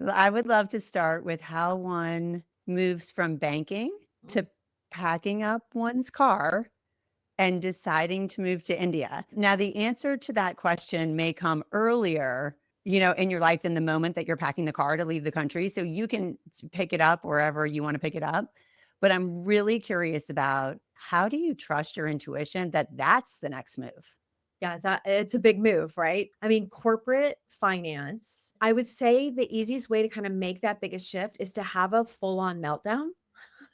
I would love to start with how one moves from banking to packing up one's car and deciding to move to India. Now, the answer to that question may come earlier, in your life than the moment that you're packing the car to leave the country. So you can pick it up wherever you want to pick it up. But I'm really curious about how do you trust your intuition that that's the next move? Yeah, that it's a big move, right? I mean, corporate finance, I would say the easiest way to kind of make that biggest shift is to have a full-on meltdown.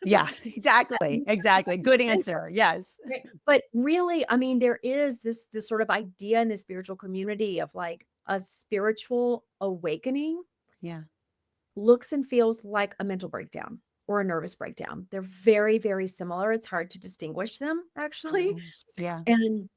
Yeah, exactly. Exactly. Good answer. Yes. Right. But really, I mean, there is this sort of idea in the spiritual community of like a spiritual awakening Yeah. looks and feels like a mental breakdown or a nervous breakdown. They're very, very similar. It's hard to distinguish them actually. Mhm. Yeah. And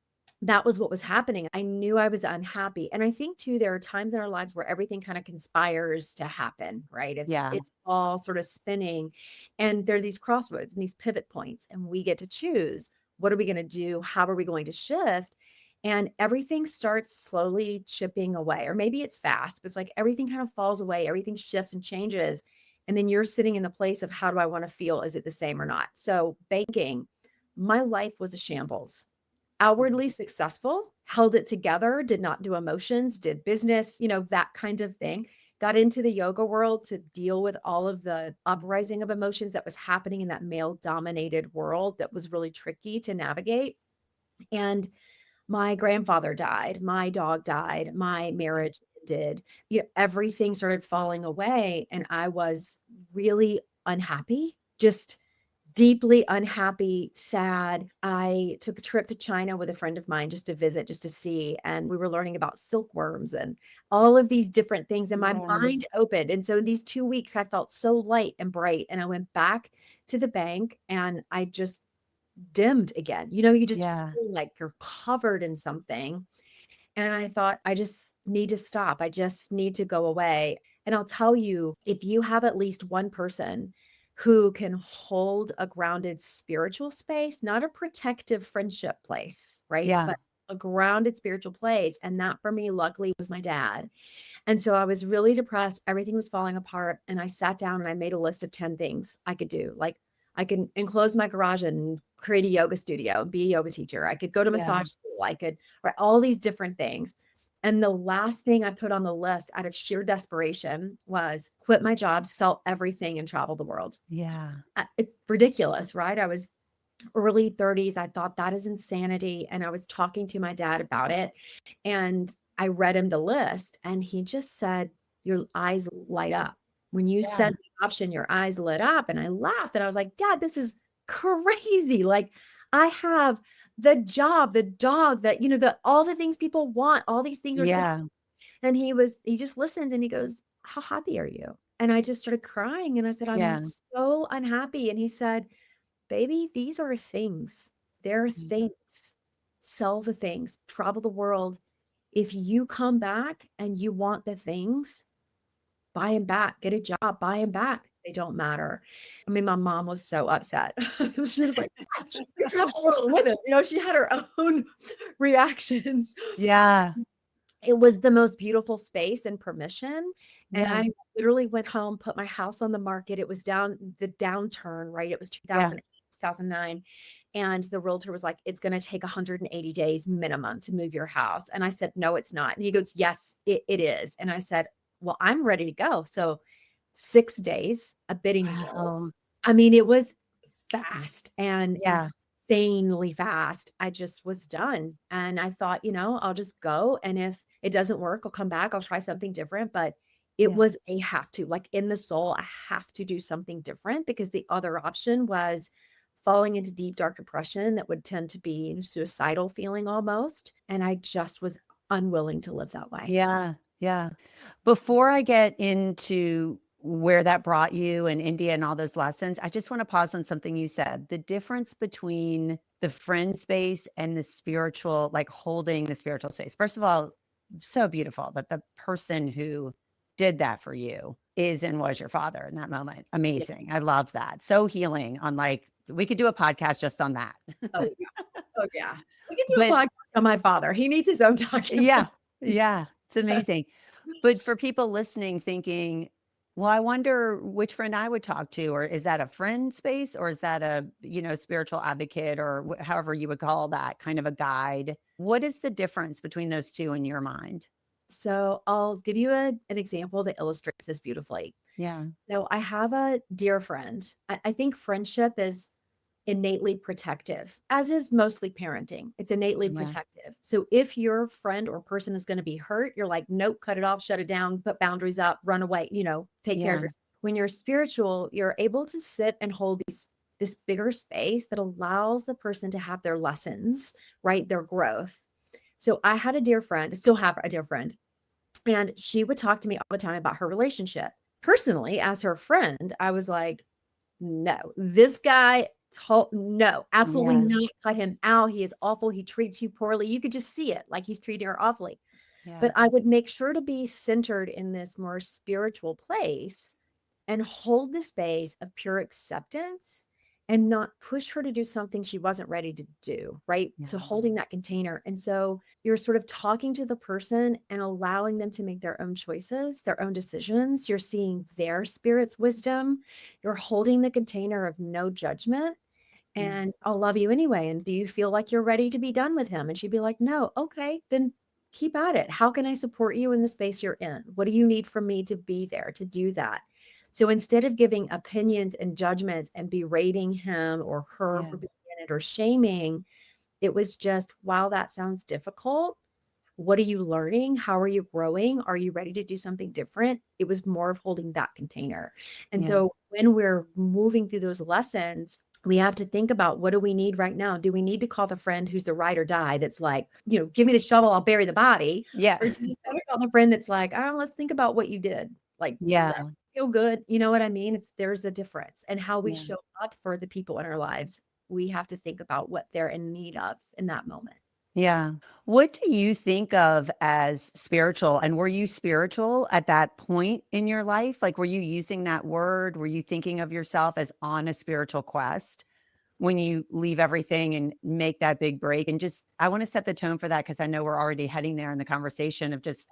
that was what was happening. I knew I was unhappy. And I think too, there are times in our lives where everything kind of conspires to happen, right? It's Yeah. it's all sort of spinning. And there are these crossroads and these pivot points, and we get to choose what are we going to do? How are we going to shift? And everything starts slowly chipping away, or maybe it's fast, but it's like everything kind of falls away, everything shifts and changes. And then you're sitting in the place of how do I want to feel? Is it the same or not? So, banking, my life was a shambles. Outwardly successful, held it together, did not do emotions, did business, that kind of thing. Got into the yoga world to deal with all of the uprising of emotions that was happening in that male dominated world that was really tricky to navigate. And my grandfather died, my dog died, my marriage ended, everything started falling away. And I was really unhappy, just deeply unhappy, sad. I took a trip to China with a friend of mine just to visit, just to see. And we were learning about silkworms and all of these different things. And my Yeah. mind opened. And so in these 2 weeks, I felt so light and bright. And I went back to the bank and I just dimmed again. You just Yeah. feel like you're covered in something. And I thought, I just need to stop. I just need to go away. And I'll tell you, if you have at least one person who can hold a grounded spiritual space, not a protective friendship place, right? Yeah. But a grounded spiritual place. And that for me, luckily, was my dad. And so I was really depressed. Everything was falling apart. And I sat down and I made a list of 10 things I could do. Like I can enclose my garage and create a yoga studio, be a yoga teacher. I could go to Yeah. massage school. I could, right, all these different things. And the last thing I put on the list out of sheer desperation was quit my job, sell everything, and travel the world. Yeah. It's ridiculous, right? I was early 30s. I thought that is insanity. And I was talking to my dad about it. And I read him the list, and he just said, your eyes light up. When you Yeah. said the option, your eyes lit up. And I laughed and I was like, Dad, this is crazy. Like, I have the job, the dog, that, all the things people want, all these things are so. Yeah. And he just listened and he goes, how happy are you? And I just started crying and I said, I'm Yeah. so unhappy. And he said, baby, these are things. They're things. Sell the things, travel the world. If you come back and you want the things, buy them back, get a job, buy them back. They don't matter. I mean, my mom was so upset. She was like, you travel the world with him. She had her own reactions. Yeah. It was the most beautiful space and permission. And Yeah. I literally went home, put my house on the market. It was the downturn, right? It was Yeah. 2008, 2009. And the realtor was like, it's going to take 180 days minimum to move your house. And I said, no, it's not. And he goes, yes, it is. And I said, well, I'm ready to go. So 6 days, a bidding war. Wow. I mean, it was fast and Yeah. insanely fast. I just was done. And I thought, I'll just go. And if it doesn't work, I'll come back. I'll try something different. But it Yeah. was a have to, like in the soul, I have to do something different because the other option was falling into deep, dark depression that would tend to be suicidal feeling almost. And I just was unwilling to live that way. Yeah. Yeah. Before I get into where that brought you and India and all those lessons, I just want to pause on something you said. The difference between the friend space and the spiritual, like holding the spiritual space. First of all, so beautiful that the person who did that for you is and was your father in that moment. Yeah. Amazing. I love that. So healing on like, we could do a podcast just on that. Oh, yeah. Oh, yeah. We could do a But podcast on my father. He needs his own document. yeah, yeah, it's amazing. But for people listening, thinking, Well, I wonder which friend I would talk to, or is that a friend space, or is that a, spiritual advocate, or however you would call that, kind of a guide? What is the difference between those 2 in your mind? So I'll give you an example that illustrates this beautifully. Yeah. So I have a dear friend. I think friendship is innately protective, as is mostly parenting. It's innately Yeah. protective. So if your friend or person is going to be hurt, you're like, nope, cut it off, shut it down, put boundaries up, run away, take care of Yeah. yourself. When you're spiritual, you're able to sit and hold this bigger space that allows the person to have their lessons, right? Their growth. So I had a dear friend, I still have a dear friend, and she would talk to me all the time about her relationship. Personally, as her friend, I was like, no, this guy no, absolutely Yeah. not. Cut him out. He is awful. He treats you poorly. You could just see it, like he's treating her awfully. Yeah. But I would make sure to be centered in this more spiritual place and hold the space of pure acceptance and not push her to do something she wasn't ready to do, right? Yeah. So holding that container. And so you're sort of talking to the person and allowing them to make their own choices, their own decisions. You're seeing their spirit's wisdom. You're holding the container of no judgment. Yeah. And I'll love you anyway. And do you feel like you're ready to be done with him? And she'd be like, no, okay, then keep at it. How can I support you in the space you're in? What do you need from me to be there to do that? So instead of giving opinions and judgments and berating him or her Yeah. for being in it or shaming, it was just, wow, that sounds difficult. What are you learning? How are you growing? Are you ready to do something different? It was more of holding that container. And Yeah. so when we're moving through those lessons, we have to think about, what do we need right now? Do we need to call the friend who's the ride or die that's like, give me the shovel, I'll bury the body? Yeah. Or do you better call the friend that's like, oh, let's think about what you did. Like, does that Yeah. feel good? You know what I mean? There's a difference. And how we Yeah. show up for the people in our lives, we have to think about what they're in need of in that moment. Yeah. What do you think of as spiritual? And were you spiritual at that point in your life? Like, were you using that word? Were you thinking of yourself as on a spiritual quest when you leave everything and make that big break? And just, I want to set the tone for that because I know we're already heading there in the conversation of just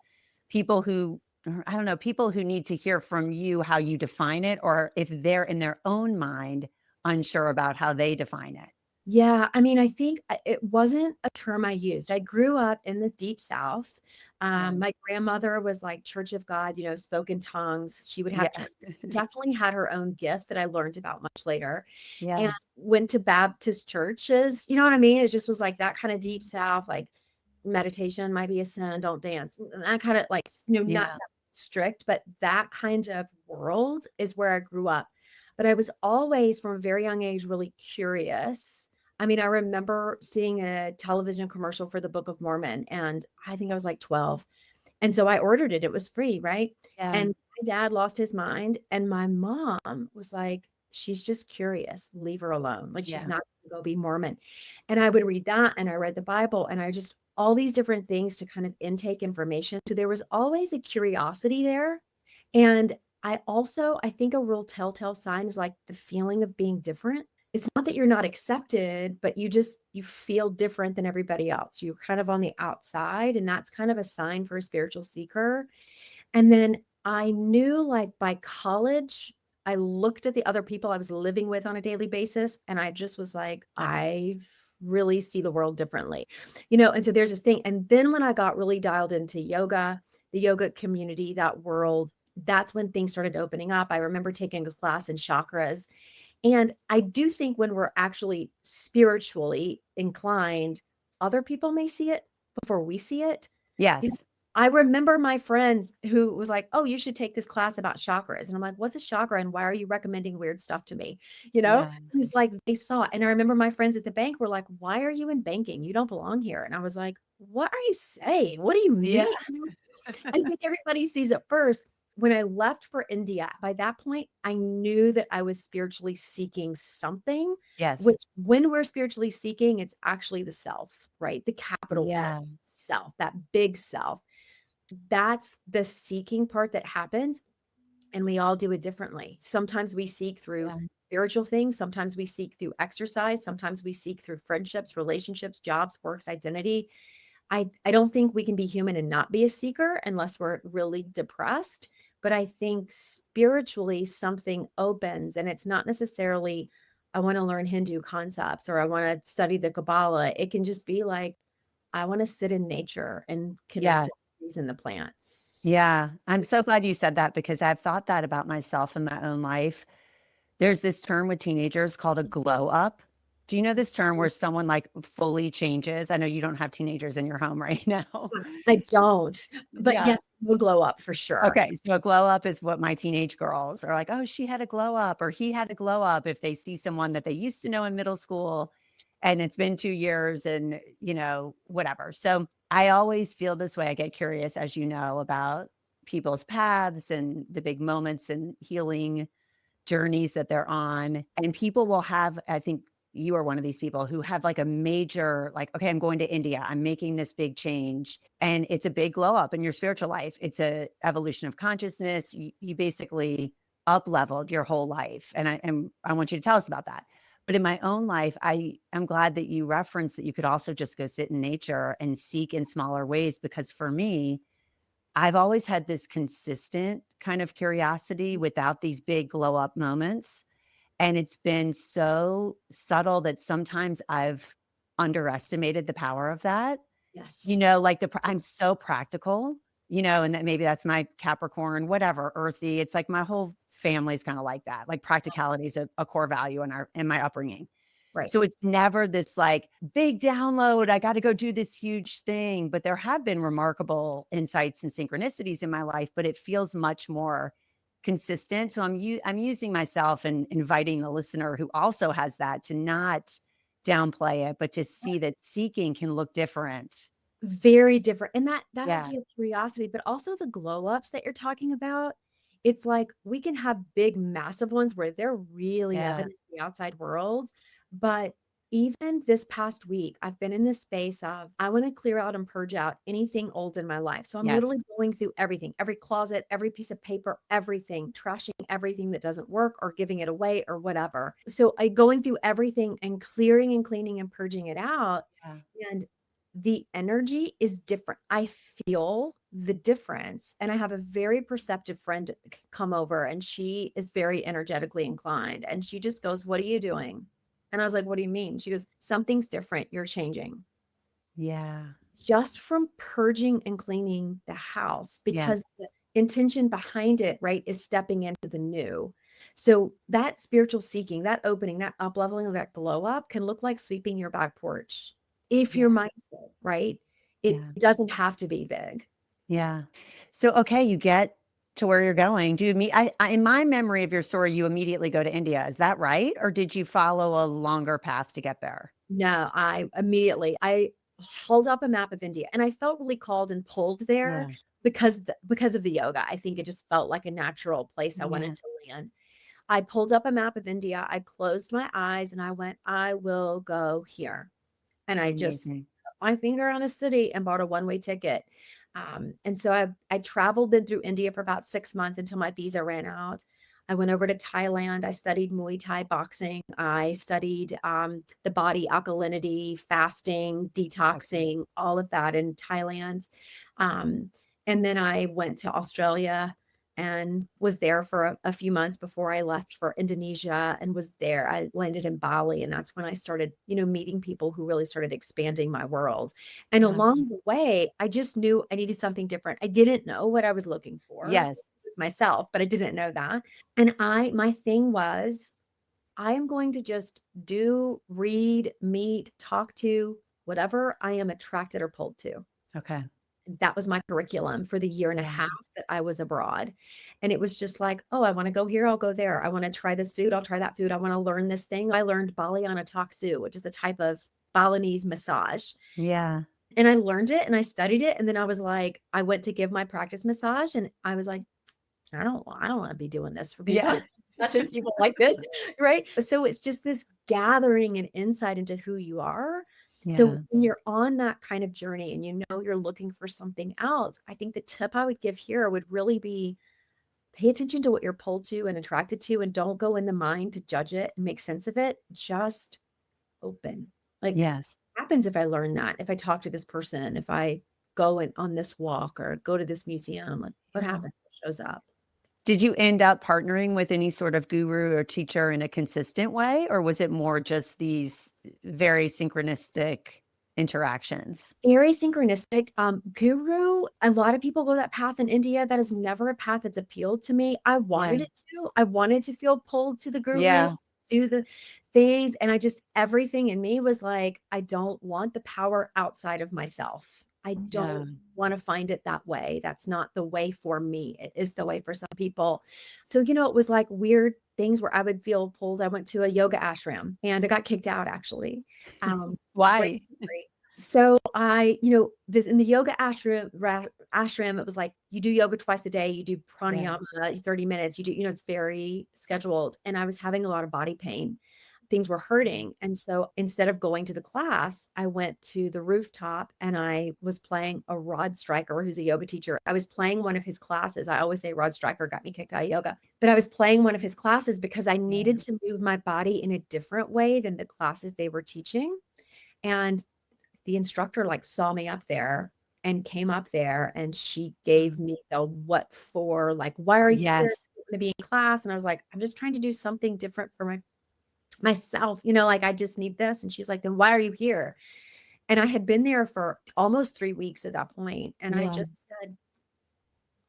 people who, or I don't know, people who need to hear from you how you define it, or if they're in their own mind unsure about how they define it. Yeah, I mean, I think it wasn't a term I used. I grew up in the deep South. Yeah. My grandmother was like Church of God, spoke in tongues. She would have Yeah. church. Definitely had her own gifts that I learned about much later, and Yeah. went to Baptist churches. You know what I mean? It just was like that kind of deep South, like meditation might be a sin, don't dance. That kind of like, not Yeah. that strict, but that kind of world is where I grew up. But I was always from a very young age really curious. I mean, I remember seeing a television commercial for the Book of Mormon, and I think I was like 12. And so I ordered it. It was free, right? Yeah. And my dad lost his mind, and my mom was like, she's just curious. Leave her alone. Like, she's Yeah. not going to go be Mormon. And I would read that, and I read the Bible, and I just, all these different things to kind of intake information. So there was always a curiosity there. And I think a real telltale sign is like the feeling of being different. It's not that you're not accepted, but you feel different than everybody else. You're kind of on the outside, and that's kind of a sign for a spiritual seeker. And then I knew, like, by college, I looked at the other people I was living with on a daily basis, and I just was like, I really see the world differently. And so there's this thing. And then when I got really dialed into yoga, the yoga community, that world, that's when things started opening up. I remember taking a class in chakras. And I do think when we're actually spiritually inclined, other people may see it before we see it. You know, Yes. I remember my friends who was like, "Oh, you should take this class about chakras." And I'm like, "What's a chakra? And why are you recommending weird stuff to me?" You know? Yeah. It's like they saw it. And I remember my friends at the bank were like, "Why are you in banking? You don't belong here." And I was like, "What are you saying? What do you Yeah. mean?" I think everybody sees it first. When I left for India, by that point, I knew that I was spiritually seeking something, Yes. which when we're spiritually seeking, it's actually the self, right? The capital Yeah. S, self, that big self. That's the seeking part that happens. And we all do it differently. Sometimes we seek through Yeah. spiritual things. Sometimes we seek through exercise. Sometimes we seek through friendships, relationships, jobs, works, identity. I don't think we can be human and not be a seeker unless we're really depressed. But I think spiritually something opens, and it's not necessarily, I want to learn Hindu concepts or I want to study the Kabbalah. It can just be like, I want to sit in nature and connect Yeah. to the trees and the plants. Yeah. I'm so glad you said that because I've thought that about myself in my own life. There's this term with teenagers called a glow up. Do you know this term where someone like fully changes? I know you don't have teenagers in your home right now. I don't, but Yeah. yes, no glow up for sure. Okay. So a glow up is what my teenage girls are like, oh, she had a glow up or he had a glow up if they see someone that they used to know in middle school and it's been 2 years and, whatever. So I always feel this way. I get curious, as you know, about people's paths and the big moments and healing journeys that they're on. And people will have, I think you are one of these people who have like a major, like, okay, I'm going to India. I'm making this big change. And it's a big glow up in your spiritual life. It's a evolution of consciousness. You basically up leveled your whole life. And I want you to tell us about that. But in my own life, I'm glad that you referenced that you could also just go sit in nature and seek in smaller ways. Because for me, I've always had this consistent kind of curiosity without these big glow up moments. And it's been so subtle that sometimes I've underestimated the power of that. Yes. Like I'm so practical, and that maybe that's my Capricorn, whatever, earthy. It's like my whole family's kind of like that. Like practicality is a core value in my upbringing. Right. So it's never this like big download. I got to go do this huge thing. But there have been remarkable insights and synchronicities in my life, but it feels much more consistent. So I'm using myself and inviting the listener who also has that to not downplay it, but to see that seeking can look different. Very different. And that Yeah. idea of curiosity, but also the glow ups that you're talking about, it's like we can have big, massive ones where they're really Yeah. evident to the outside world. But even this past week, I've been in this space of I want to clear out and purge out anything old in my life. So I'm Yes. literally going through everything, every closet, every piece of paper, everything, trashing everything that doesn't work or giving it away or whatever. So I going through everything and clearing and cleaning and purging it out. Yeah. And the energy is different. I feel the difference. And I have a very perceptive friend come over and she is very energetically inclined. And she just goes, "What are you doing?" And I was like, "What do you mean?" She goes, "Something's different. You're changing." Yeah. Just from purging and cleaning the house, Yeah. because the intention behind it, right, is stepping into the new. So that spiritual seeking, that opening, that up leveling of that glow up can look like sweeping your back porch if Yeah. you're mindful, right? It Yeah. doesn't have to be big. Yeah. So, okay, you get to where you're going. Do you meet in my memory of your story, you immediately go to India. Is that right? Or did you follow a longer path to get there? No, I held up a map of India and I felt really called and pulled there Yeah. because of the yoga. I think it just felt like a natural place I Yeah. wanted to land. I pulled up a map of India. I closed my eyes and I went, I will go here. And I just Amazing. put my finger on a city and bought a one-way ticket. And so I traveled then through India for about 6 months until my visa ran out. I went over to Thailand. I studied Muay Thai boxing. I studied the body alkalinity, fasting, Okay. detoxing, all of that in Thailand. Um, and then I went to Australia and was there for a few months before I left for Indonesia and was there. I landed in Bali and that's when I started, meeting people who really started expanding my world. And Wow. along the way, I just knew I needed something different. I didn't know what I was looking for Yes. with myself, but I didn't know that. And my thing was, I am going to just do, read, meet, talk to whatever I am attracted or pulled to. Okay. That was my curriculum for the year and a Yeah. half that I was abroad. And it was just like, oh, I want to go here, I'll go there. I want to try this food, I'll try that food. I want to learn this thing. I learned Balayana Taksu, which is a type of Balinese massage. Yeah. And I learned it and I studied it. And then I was like, I went to give my practice massage and I was like, I don't want to be doing this for people. Yeah. That's if people like this, right? So it's just this gathering and insight into who you are. So Yeah. when you're on that kind of journey and you're looking for something else, I think the tip I would give here would really be pay attention to what you're pulled to and attracted to, and don't go in the mind to judge it and make sense of it. Just open. Like, Yes. what happens if I learn that? If I talk to this person, if I go on this walk or go to this museum, like what Yeah. happens? What shows up? Did you end up partnering with any sort of guru or teacher in a consistent way, or was it more just these very synchronistic interactions? Very synchronistic. Guru, a lot of people go that path in India. That is never a path that's appealed to me. I Yeah. wanted it to. I wanted to feel pulled to the guru, Yeah. do the things. And everything in me was like, I don't want the power outside of myself. I Yeah. don't want to find it that way. That's not the way for me. It is the way for some people. So, it was like weird things where I would feel pulled. I went to a yoga ashram and I got kicked out actually. Great Why? story. So in the yoga ashram, it was like you do yoga twice a day, you do Yeah. pranayama 30 minutes, you do, it's very scheduled. And I was having a lot of body pain. Things were hurting. And so instead of going to the class, I went to the rooftop and I was playing a Rod Stryker, who's a yoga teacher. I was playing one of his classes. I always say Rod Stryker got me kicked out of yoga, but I was playing one of his classes because I needed to move my body in a different way than the classes they were teaching. And the instructor like saw me up there and came up there and she gave me the what for, like, why are you here? Yes. To be in class? And I was like, I'm just trying to do something different for myself, like I just need this. And she's like, then why are you here? And I had been there for almost 3 weeks at that point. And I Yeah. just said,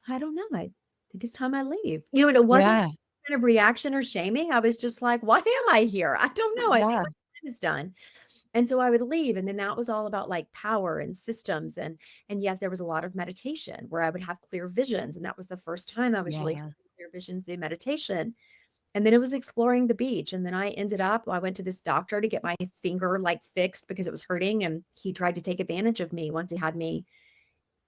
I don't know. I think it's time I leave. And it wasn't Yeah. kind of reaction or shaming. I was just like, why am I here? I don't know. I think Yeah. my time is done. And so I would leave. And then that was all about like power and systems. And yet there was a lot of meditation where I would have clear visions. And that was the first time I was really Yeah. having clear visions through meditation. And then it was exploring the beach. And then I went to this doctor to get my finger like fixed because it was hurting. And he tried to take advantage of me once he had me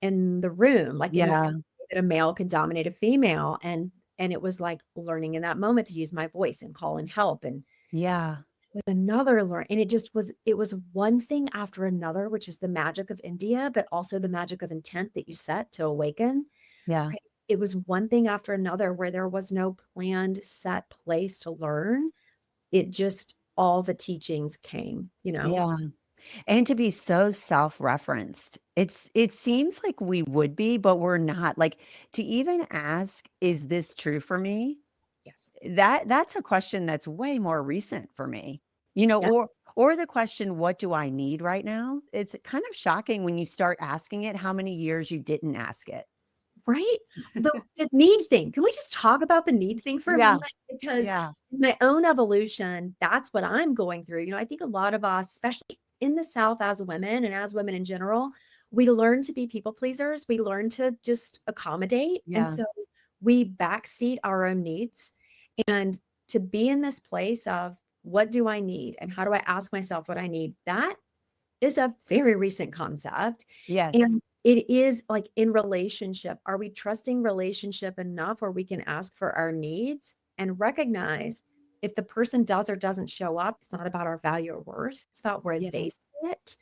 in the room, like in the Yeah. that a male can dominate a female. And it was like learning in that moment to use my voice and call in help. And Yeah. with another learn, and it was one thing after another, which is the magic of India, but also the magic of intent that you set to awaken. Yeah. Right? It was one thing after another where there was no planned set place to learn. It just all the teachings came. Yeah. And to be so self-referenced. It seems like we would be, but we're not. Like, to even ask, "Is this true for me?" Yes. That's a question that's way more recent for me. You know, Yeah. or the question, "What do I need right now?" It's kind of shocking when you start asking it, how many years you didn't ask it. Right? The need thing. Can we just talk about the need thing for a Yeah. moment? Because Yeah. in my own evolution, that's what I'm going through. I think a lot of us, especially in the South as women and as women in general, we learn to be people pleasers. We learn to just accommodate. And Yeah. so we backseat our own needs. And to be in this place of what do I need? And how do I ask myself what I need? That is a very recent concept. Yes. And it is like in relationship, are we trusting relationship enough where we can ask for our needs and recognize if the person does or doesn't show up, it's not about our value or worth. It's about where they Yes. sit.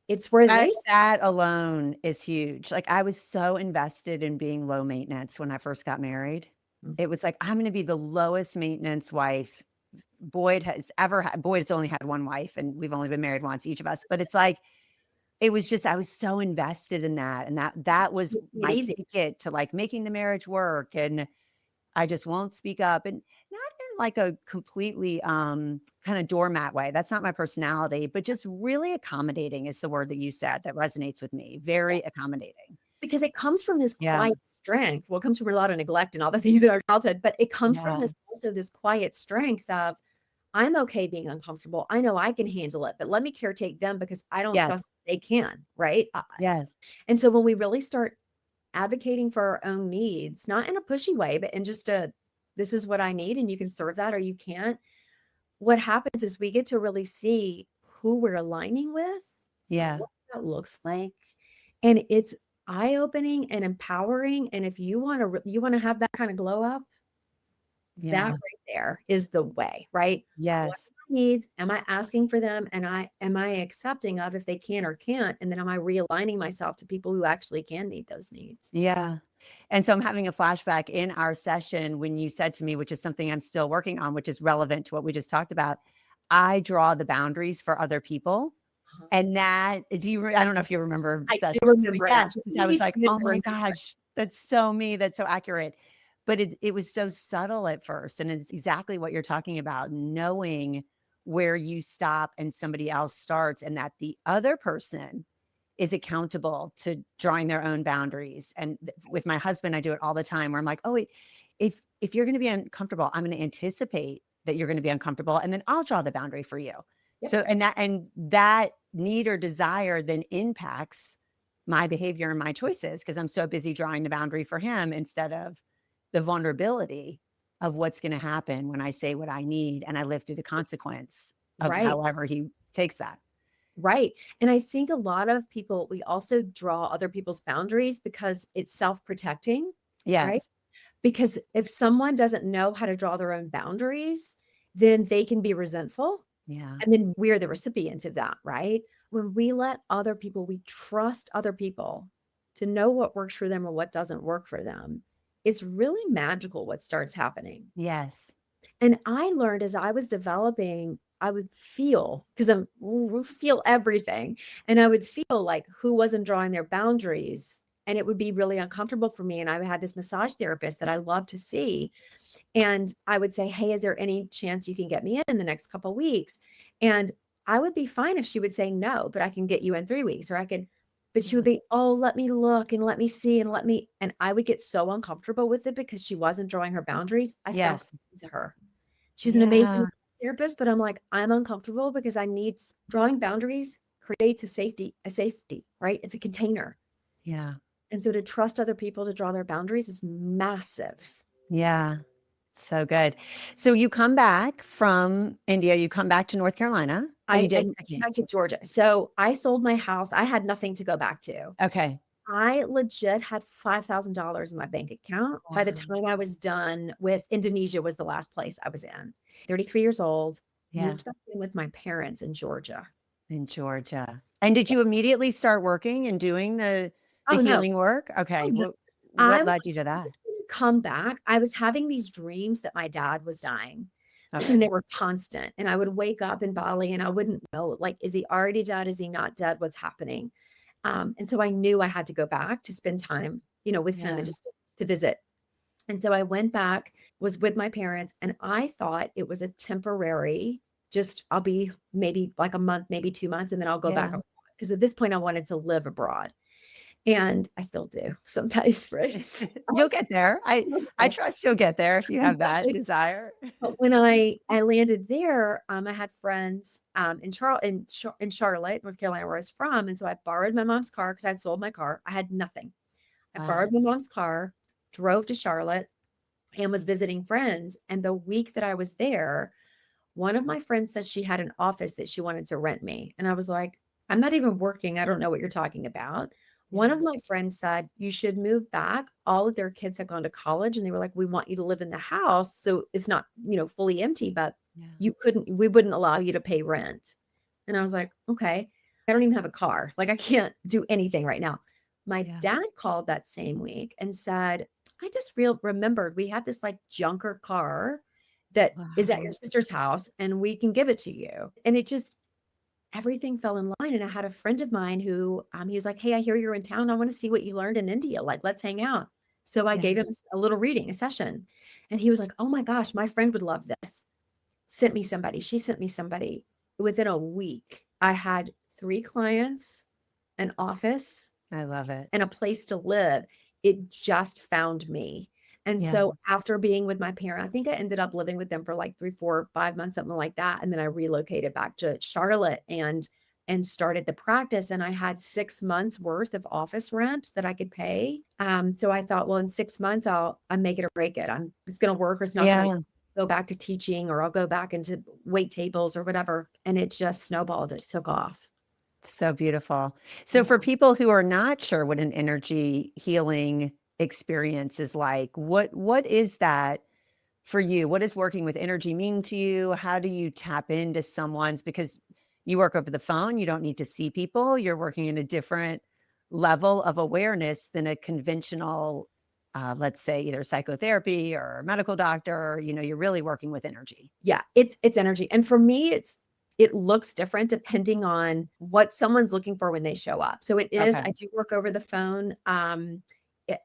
It's where they That alone is huge. Like, I was so invested in being low maintenance when I first got married. sit. It was like, I'm gonna be the lowest maintenance wife Boyd has ever had. Boyd has only had one wife, and we've only been married once, each of us. But it's like, it was just I was so invested in that, and that was Making it my easy. ticket to, like, making the marriage work, and I just won't speak up, and not in, like, a completely, kinda doormat way. That's not my personality, but just really accommodating is the word that you said that resonates with me. Very Yes. accommodating. Because it comes from this Yeah. quiet strength. Well, it comes from a lot of neglect and all the things in our childhood, but it comes from Yeah. this quiet strength of I'm okay being uncomfortable. I know I can handle it, but let me caretake them because I don't Yes. trust they can, right? Yes. And so when we really start advocating for our own needs, not in a pushy way, but in just this is what I need and you can serve that or you can't. What happens is we get to really see who we're aligning with, Yeah. what that looks like, and it's eye-opening and empowering. And if you want to have that kind of glow up, that Yeah. right there is the way, right? What Yes. are my needs? Am I asking for them? And am I accepting of if they can or can't? And then am I realigning myself to people who actually can meet those needs? Yeah. And so I'm having a flashback in our session when you said to me, which is something I'm still working on, which is relevant to what we just talked about. I draw the boundaries for other people. Uh-huh. And that, I don't know if you remember I session, do remember yeah, that. Just I was use like, it oh to my remember. gosh, That's so me. That's so accurate. But it was so subtle at first, and it's exactly what you're talking about, knowing where you stop and somebody else starts, and that the other person is accountable to drawing their own boundaries. And with my husband, I do it all the time where I'm like, "Oh, wait, if you're gonna be uncomfortable, I'm gonna anticipate that you're gonna be uncomfortable, and then I'll draw the boundary for you." Yep. So, and that need or desire then impacts my behavior and my choices because I'm so busy drawing the boundary for him instead of the vulnerability of what's gonna happen when I say what I need and I live through the consequence of Right. however he takes that. Right. And I think a lot of people, we also draw other people's boundaries because it's self-protecting, right? Yes. Because if someone doesn't know how to draw their own boundaries, then they can be resentful. Yeah. And then we're the recipients of that, right? When we let other people, we trust other people to know what works for them or what doesn't work for them. It's really magical what starts happening. Yes. And I learned as I was developing, I would feel because we feel everything. And I would feel like who wasn't drawing their boundaries. And it would be really uncomfortable for me. And I had this massage therapist that I love to see. And I would say, "Hey, is there any chance you can get me in the next couple of weeks?" And I would be fine if she would say no, but I can get you in 3 weeks, or I could, but she would Yeah. be, "Oh, let me look and let me see and let me," and I would get so uncomfortable with it because she wasn't drawing her boundaries. I stopped Yes. listening to her. She's an amazing Yeah. therapist, but I'm like, I'm uncomfortable because I need drawing boundaries creates a safety, right? It's a container. Yeah. And so to trust other people to draw their boundaries is massive. Yeah. So good. So you come back from India, you come back to North Carolina. Oh, you I did? came Okay. back to Georgia. So I sold my house. I had nothing to go back to. Okay. I legit had $5,000 in my bank account by the Wow. time I was done with Indonesia was the last place I was in. 33 years old, Yeah. moved back in with my parents in Georgia. In Georgia. And did Yeah. you immediately start working and doing the Oh, no. healing work? Oh, Okay. no. What I was led like, you to "I'm that? just gonna come back." I was having these dreams that my dad was dying, and they Okay. were constant, and I would wake up in Bali, and I wouldn't know, like, is he already dead? Is he not dead? What's happening? And so I knew I had to go back to spend time, with him Yeah. and just to visit. And so I went back, was with my parents, and I thought it was a temporary, just I'll be maybe like a month, maybe 2 months, and then I'll go back Yeah. abroad. Because at this point, I wanted to live abroad, and I still do sometimes, right? You'll get there. I Okay. trust you'll get there if you have that Exactly. desire. But when I landed there, I had friends, in Charlotte, North Carolina, where I was from, and so I borrowed my mom's car because 'cause I'd sold my car. I had nothing. I Wow. borrowed my mom's car, drove to Charlotte, and was visiting friends, and the week that I was there, one of my friends said she had an office that she wanted to rent me, and I was like, "I'm not even working, I don't know what you're talking about." One Yeah. of my friends said, "You should move back." All of their kids had gone to college, and they were like, "We want you to live in the house, so it's not, fully empty, but Yeah. we wouldn't allow you to pay rent." And I was like, "Okay." I don't even have a car, like, I can't do anything right now. My Yeah. dad called that same week and said, "I just real remembered we had this, like, junker car that is at your Wow. sister's house, and we can give it to you." And it just everything fell in line, and I had a friend of mine who, he was like, "Hey, I hear you're in town. I wanna see what you learned in India, like, let's hang out." So I Yeah. gave him a little reading, a session, and he was like, "Oh my gosh, my friend would love this." Sent me somebody, she sent me somebody. Within a week, I had 3 clients, an office, I love it. and a place to live. It just found me. And Yeah. so after being with my parent, I think I ended up living with them for like 3, 4, 5 months, something like that. And then I relocated back to Charlotte and started the practice. And I had 6 months worth of office rent that I could pay. So I thought, well, in 6 months, I make it or break it. It's going to work or it's not going to Yeah. go back to teaching, or I'll go back into wait tables or whatever. And it just snowballed. It took off. So beautiful. So Yeah. for people who are not sure what an energy healing experience is like, what is that for you? What does working with energy mean to you? How do you tap into someone's because you work over the phone, you don't need to see people, you're working in a different level of awareness than a conventional let's say either psychotherapy or medical doctor, you're really working with energy. Yeah, it's energy. And for me, it looks different depending on what someone's looking for when they show up. So it is, Okay. I do work over the phone.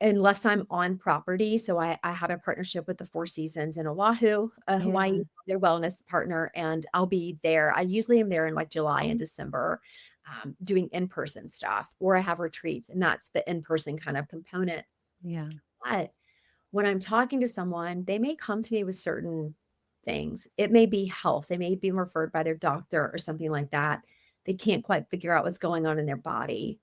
unless I'm on property. So I have a partnership with the Four Seasons in Oahu, Hawaii, Yeah. their wellness partner, and I'll be there. I usually am there in like July and December, doing in-person stuff, or I have retreats, and that's the in-person kind of component. Yeah. But when I'm talking to someone, they may come to me with certain things. It may be health. They may be referred by their doctor or something like that. They can't quite figure out what's going on in their body.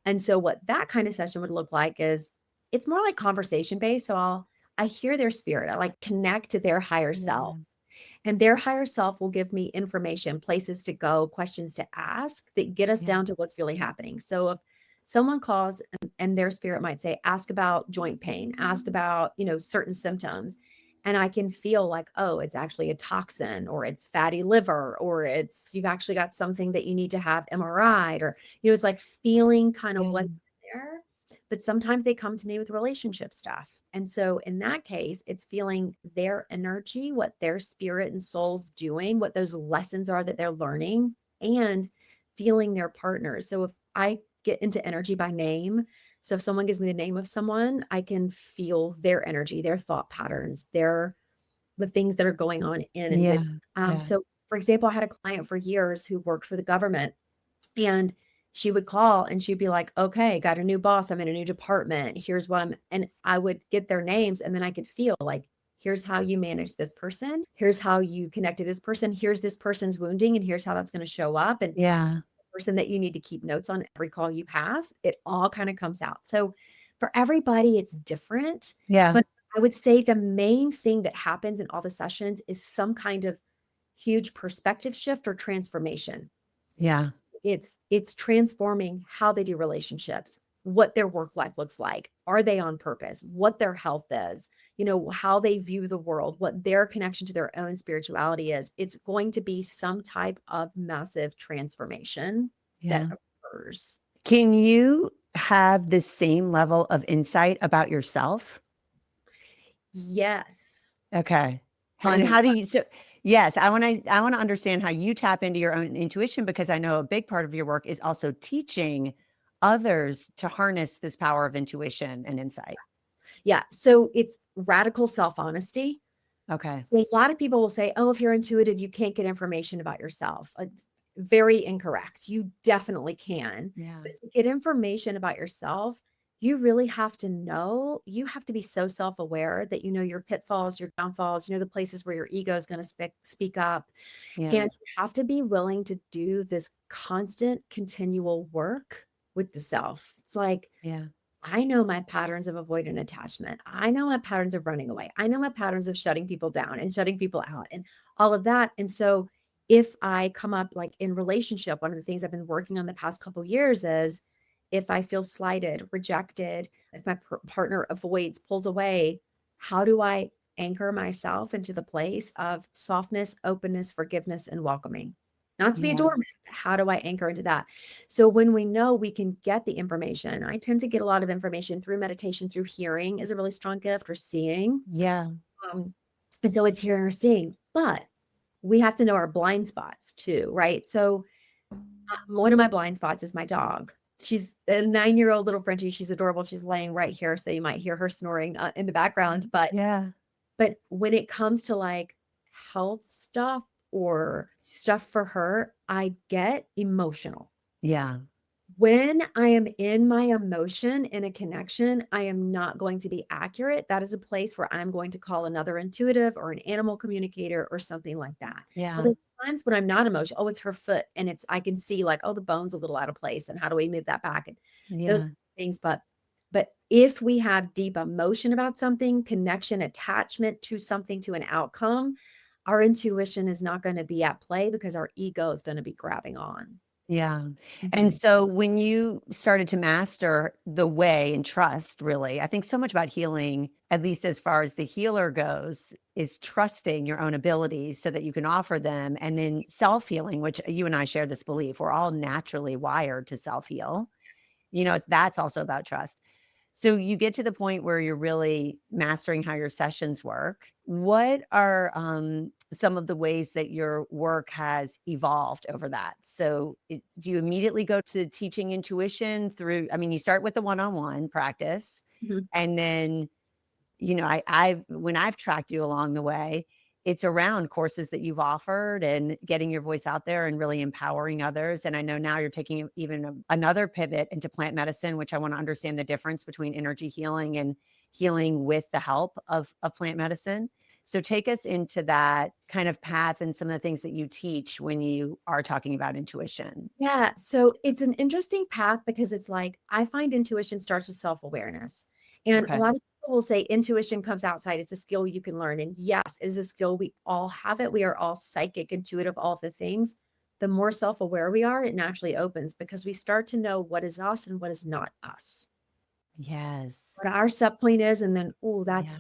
And so what that kind of session would look like is it's more like conversation based. So I hear their spirit. I like connect to their higher self. Yeah. And their higher self will give me information, places to go, questions to ask that get us Yeah. down to what's really happening. So if someone calls and their spirit might say, ask about joint pain, ask about, certain symptoms. And I can feel like, oh, it's actually a toxin, or it's fatty liver, or you've actually got something that you need to have MRI, or, it's like feeling kind of Yeah. what's there. But sometimes they come to me with relationship stuff. And so in that case, it's feeling their energy, what their spirit and soul's doing, what those lessons are that they're learning, and feeling their partners. So if I get into energy by name, so if someone gives me the name of someone, I can feel their energy, their thought patterns, the things that are going on in and with. Yeah. Yeah. So for example, I had a client for years who worked for the government, and she would call and she'd be like, okay, got a new boss. I'm in a new department. Here's what and I would get their names, and then I could feel like, here's how you manage this person. Here's how you connect to this person. Here's this person's wounding, and here's how that's going to show up. And Yeah. the person that you need to keep notes on every call you have, it all kind of comes out. So for everybody, it's different. Yeah. But I would say the main thing that happens in all the sessions is some kind of huge perspective shift or transformation. Yeah. It's transforming how they do relationships, what their work life looks like, are they on purpose, what their health is, how they view the world, what their connection to their own spirituality is. It's going to be some type of massive transformation that Yeah. occurs. Can you have the same level of insight about yourself? Yes. Okay. And On how do you yes, I want to understand how you tap into your own intuition, because I know a big part of your work is also teaching others to harness this power of intuition and insight. yeah, so it's radical self-honesty. Okay. So a lot of people will say, oh, if you're intuitive, you can't get information about yourself. It's very incorrect. You definitely can. Yeah. But to get information about yourself, you really have to know, you have to be so self aware that you know your pitfalls, your downfalls, the places where your ego is going to speak up. Yeah. And you have to be willing to do this constant, continual work with the self. It's like, Yeah. I know my patterns of avoidant attachment. I know my patterns of running away. I know my patterns of shutting people down and shutting people out and all of that. And so if I come up like in relationship, one of the things I've been working on the past couple of years is if I feel slighted, rejected, if my partner avoids, pulls away, how do I anchor myself into the place of softness, openness, forgiveness, and welcoming? Not to be a Yeah. doormat. How do I anchor into that? So when we know we can get the information, I tend to get a lot of information through meditation, through hearing is a really strong gift, or seeing. Yeah. Um, and so it's hearing or seeing, but we have to know our blind spots too, right? So one of my blind spots is my dog. She's a 9-year-old little Frenchie. She's adorable. She's laying right here. So you might hear her snoring in the background, Yeah. but when it comes to like health stuff or stuff for her, I get emotional. Yeah. When I am in my emotion in a connection, I am not going to be accurate. That is a place where I'm going to call another intuitive or an animal communicator or something like that. Now, Yeah. there's times when I'm not emotional. Oh, it's her foot. And I can see like, oh, the bone's a little out of place. And how do we move that back? And those Yeah. things. But if we have deep emotion about something, connection, attachment to something, to an outcome, our intuition is not going to be at play because our ego is going to be grabbing on. Yeah. And Mhm. so when you started to master the way and trust, really, I think so much about healing, at least as far as the healer goes, is trusting your own abilities so that you can offer them. And then self healing, which you and I share this belief, we're all naturally wired to self heal. That's also about trust. So you get to the point where you're really mastering how your sessions work. What are some of the ways that your work has evolved over that? So do you immediately go to teaching intuition through, I mean, you start with the one-on-one practice. Mhm. And then, I've when I've tracked you along the way, it's around courses that you've offered and getting your voice out there and really empowering others. And I know now you're taking even another pivot into plant medicine, which I want to understand the difference between energy healing and healing with the help of plant medicine. So take us into that kind of path and some of the things that you teach when you are talking about intuition. Yeah. So it's an interesting path because it's like I find intuition starts with self awareness. And a Okay. lot of people will say intuition comes outside. It's a skill you can learn. And yes, it is a skill. We all have it. We are all psychic, intuitive, all the things. The more self aware we are, it naturally opens because we start to know what is us and what is not us, Yes. what our set point is. And then, oh, that's Yeah.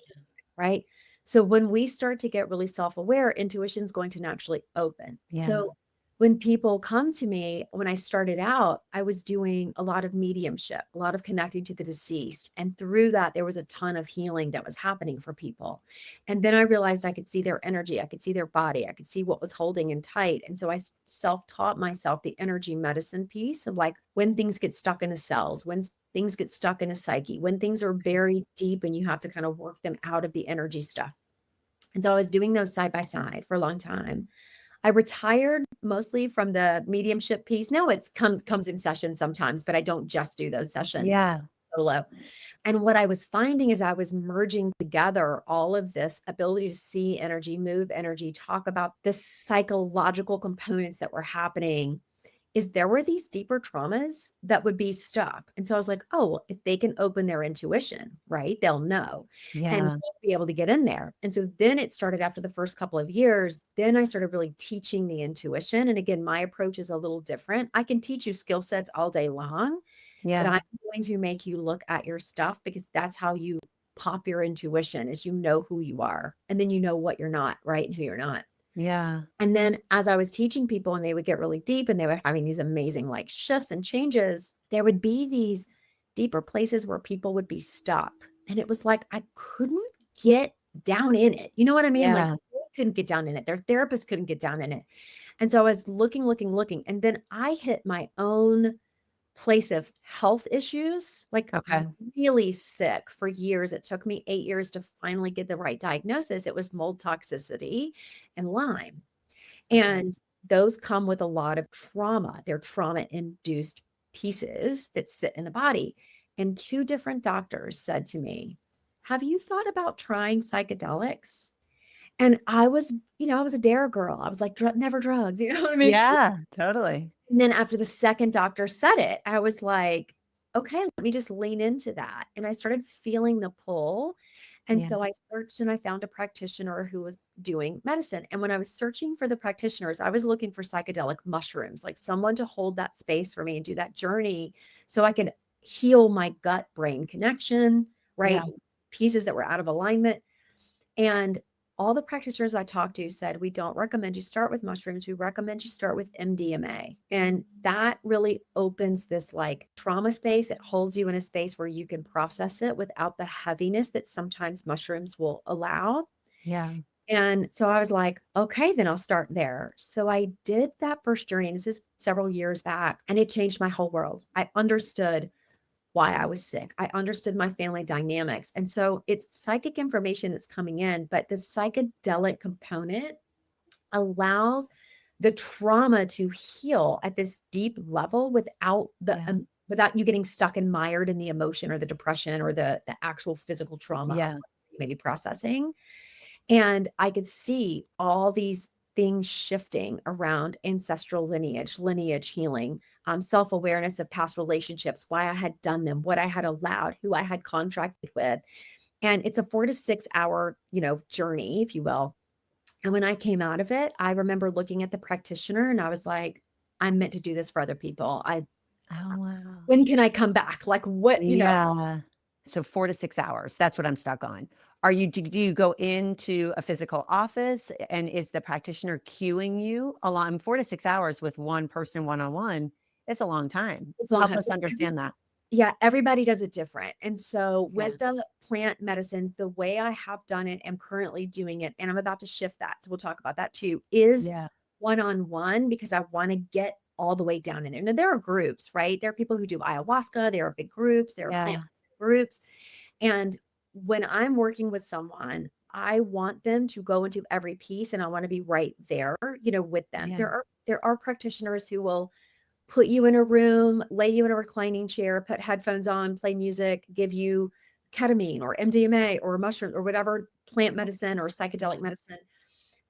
right? So when we start to get really self-aware, intuition is going to naturally open. Yeah. So when people come to me, when I started out, I was doing a lot of mediumship, a lot of connecting to the deceased. And through that, there was a ton of healing that was happening for people. And then I realized I could see their energy, I could see their body, I could see what was holding in tight. And so I self-taught myself the energy medicine piece of like when things get stuck in the cells, when things get stuck in a psyche, when things are buried deep and you have to kind of work them out of the energy stuff. And so I was doing those side by side for a long time. I retired mostly from the mediumship piece. Now it's comes in sessions sometimes, but I don't just do those sessions Yeah. solo. And what I was finding is I was merging together all of this ability to see energy, move energy, talk about the psychological components that were happening is there were these deeper traumas that would be stuck. And so I was like, oh, well, if they can open their intuition, right, they'll know and Yeah. they'll be able to get in there. And so then it started after the first couple of years. Then I started really teaching the intuition. And again, my approach is a little different. I can teach you skill sets all day long, but Yeah. I'm going to make you look at your stuff because that's how you pop your intuition is you know who you are and then you know what you're not, right? And who you're not. Yeah. And then as I was teaching people and they would get really deep and they were having these amazing like shifts and changes, there would be these deeper places where people would be stuck. And it was like, I couldn't get down in it. You know what I mean? Like Yeah. they couldn't get down in it. Their therapist couldn't get down in it. And so I was looking, looking, looking. And then I hit my own place of health issues, like Okay. really sick for years. It took me 8 years to finally get the right diagnosis. It was mold toxicity and Lyme. Okay. And those come with a lot of trauma. They're trauma induced pieces that sit in the body. And two different doctors said to me, have you thought about trying psychedelics? And I was, I was a dare girl. I was like, never drugs. You know what I mean? Yeah, totally. And then after the second doctor said it, I was like, okay, let me just lean into that. And I started feeling the pull. And Yeah. so I searched and I found a practitioner who was doing medicine. And when I was searching for the practitioners, I was looking for psychedelic mushrooms, like someone to hold that space for me and do that journey so I could heal my gut brain connection, right? Yeah. Pieces that were out of alignment. And all the practitioners I talked to said, we don't recommend you start with mushrooms. We recommend you start with MDMA. And that really opens this like trauma space. It holds you in a space where you can process it without the heaviness that sometimes mushrooms will allow. Yeah. And so I was like, okay, then I'll start there. So I did that first journey. And this is several years back, and it changed my whole world. I understood why I was sick. I understood my family dynamics. And so it's psychic information that's coming in, but the psychedelic component allows the trauma to heal at this deep level without Yeah. without you getting stuck and mired in the emotion or the depression or the actual physical trauma of Yeah. what you may be processing. And I could see all these things shifting around ancestral lineage healing, self-awareness of past relationships, why I had done them, what I had allowed, who I had contracted with. And it's a 4 to 6 hour, journey, if you will. And when I came out of it, I remember looking at the practitioner and I was like, I'm meant to do this for other people. Oh, wow. When can I come back? Like what? Yeah. So 4 to 6 hours, that's what I'm stuck on. Do you go into a physical office and is the practitioner cueing you along 4 to 6 hours with one person one-on-one? It's a long time. It's a long Help time. us understand that. Yeah, everybody does it different. And so Yeah. with the plant medicines, the way I have done it and currently doing it, and I'm about to shift that, so we'll talk about that too, is Yeah. one-on-one because I want to get all the way down in there. Now there are groups, right? There are people who do ayahuasca, there are big groups, there are plant Yeah. groups. And when I'm working with someone, I want them to go into every piece and I want to be right there, with them. Yeah. There are practitioners who will put you in a room, lay you in a reclining chair, put headphones on, play music, give you ketamine or MDMA or mushroom or whatever plant medicine or psychedelic medicine,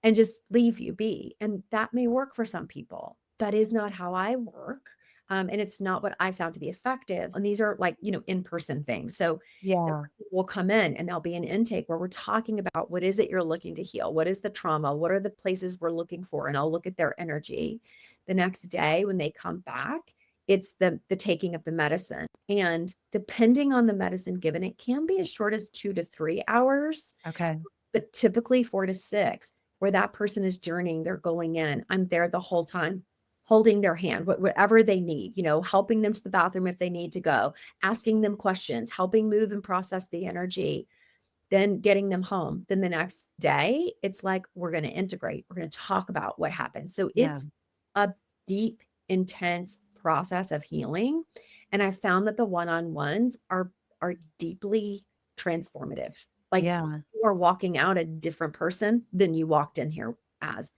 and just leave you be. And that may work for some people. That is not how I work. And it's not what I found to be effective. And these are like, in-person things. So the Yeah. person will come in and there'll be an intake where we're talking about what is it you're looking to heal? What is the trauma? What are the places we're looking for? And I'll look at their energy. The next day when they come back, it's the taking of the medicine. And depending on the medicine given, it can be as short as 2 to 3 hours, Okay. but typically 4 to 6, where that person is journeying, they're going in. I'm there the whole time, holding their hand, whatever they need, helping them to the bathroom if they need to go, asking them questions, helping move and process the energy, then getting them home. Then the next day, it's like, we're going to integrate, we're going to talk about what happened. So Yeah. it's a deep, intense process of healing. And I found that the one-on-ones are deeply transformative. Like, Yeah. you are walking out a different person than you walked in here as.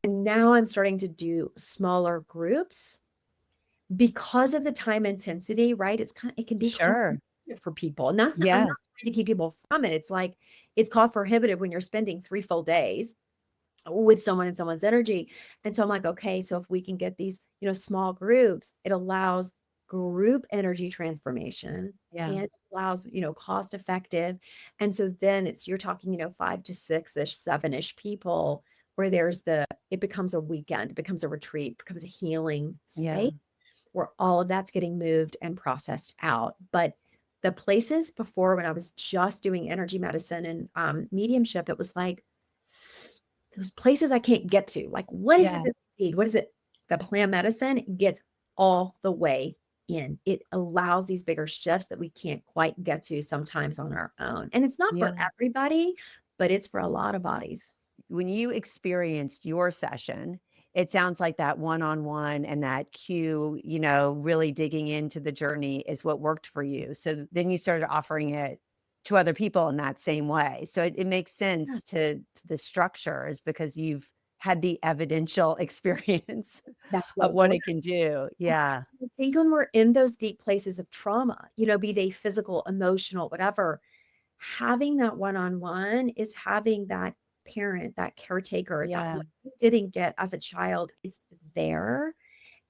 And now I'm starting to do smaller groups because of the time intensity, right? It can be cost Sure. prohibitive for people. And I'm not Yes. trying to keep people from it. It's like, it's cost prohibitive when you're spending 3 full days with someone and someone's energy. And so I'm like, okay, so if we can get these, small groups, it allows group energy transformation, Yeah. and it allows, cost effective. And so then you're talking, 5 to 6-ish, 7-ish people, where it becomes a weekend, it becomes a retreat, becomes a healing Yeah. space where all of that's getting moved and processed out. But the places before, when I was just doing energy medicine and mediumship, it was like, those places I can't get to. Like, what is it Yeah. that they need? What is it? The plant medicine gets all the way in. It allows these bigger shifts that we can't quite get to sometimes on our own. And it's not for Yeah. everybody, but it's for a lot of bodies. When you experienced your session, it sounds like that one-on-one and that cue, really digging into the journey is what worked for you. So then you started offering it to other people in that same way. So it makes Yeah, sense to the structure is because you've had the evidential experience that's of what what works. it can do. Yeah. I think when we're in those deep places of trauma, be they physical, emotional, whatever, having that one-on-one is having that parent, that caretaker, that Yeah. what you didn't get as a child, it's there.